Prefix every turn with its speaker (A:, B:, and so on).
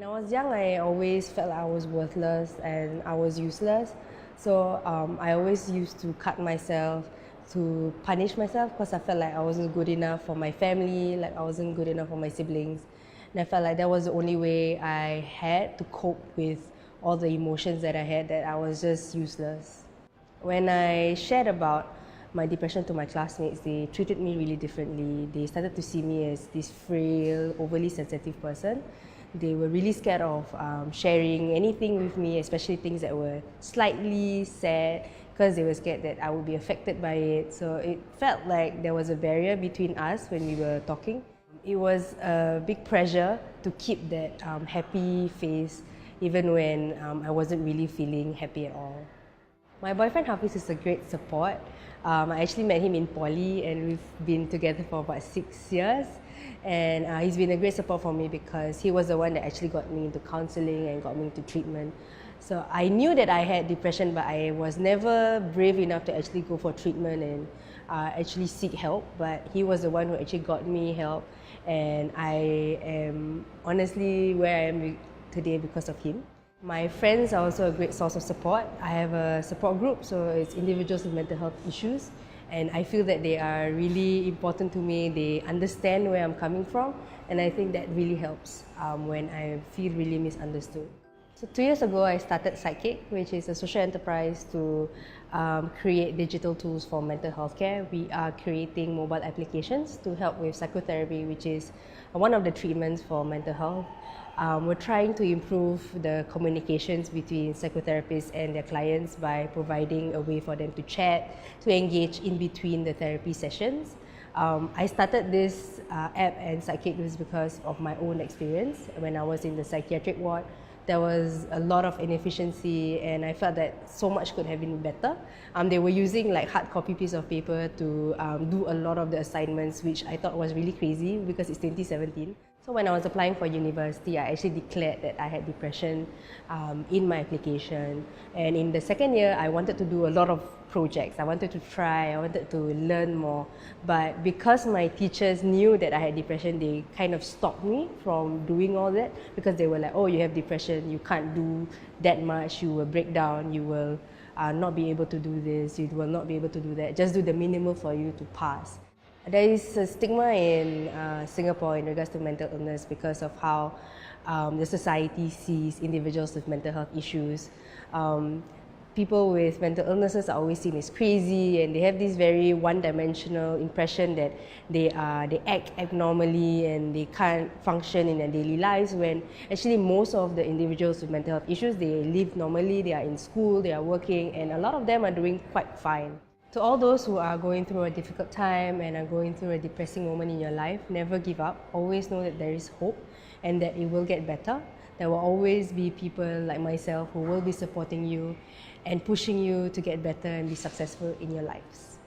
A: When I was young, I always felt like I was worthless and I was useless. So I always used to cut myself, to punish myself because I felt like I wasn't good enough for my family, like I wasn't good enough for my siblings. And I felt like that was the only way I had to cope with all the emotions that I had, that I was just useless. When I shared about my depression to my classmates, they treated me really differently. They started to see me as this frail, overly sensitive person. They were really scared of sharing anything with me, especially things that were slightly sad, because they were scared that I would be affected by it. So it felt like there was a barrier between us when we were talking. It was a big pressure to keep that happy face even when I wasn't really feeling happy at all. My boyfriend Hafiz is a great support. I actually met him in poly and we've been together for about 6 years. And he's been a great support for me because he was the one that actually got me into counselling and got me into treatment. So I knew that I had depression, but I was never brave enough to actually go for treatment and actually seek help. But he was the one who actually got me help, and I am honestly where I am today because of him. My friends are also a great source of support. I have a support group, so it's individuals with mental health issues, and I feel that they are really important to me. They understand where I'm coming from, and I think that really helps when I feel really misunderstood. So 2 years ago, I started Sidekick, which is a social enterprise to create digital tools for mental health care. We are creating mobile applications to help with psychotherapy, which is one of the treatments for mental health. We're trying to improve the communications between psychotherapists and their clients by providing a way for them to chat, to engage in between the therapy sessions. I started this app and Sidekick was because of my own experience. When I was in the psychiatric ward, there was a lot of inefficiency and I felt that so much could have been better. They were using like hard copy piece of paper to do a lot of the assignments, which I thought was really crazy because it's 2017. So when I was applying for university, I actually declared that I had depression in my application. And in the second year, I wanted to do a lot of projects. I wanted to try, I wanted to learn more. But because my teachers knew that I had depression, they kind of stopped me from doing all that because they were like, oh, you have depression, you can't do that much, you will break down, you will not be able to do this, you will not be able to do that. Just do the minimum for you to pass. There is a stigma in Singapore in regards to mental illness because of how the society sees individuals with mental health issues. People with mental illnesses are always seen as crazy and they have this very one-dimensional impression that they act abnormally and they can't function in their daily lives, when actually most of the individuals with mental health issues, they live normally, they are in school, they are working, and a lot of them are doing quite fine. To all those who are going through a difficult time and are going through a depressing moment in your life, never give up. Always know that there is hope and that it will get better. There will always be people like myself who will be supporting you and pushing you to get better and be successful in your lives.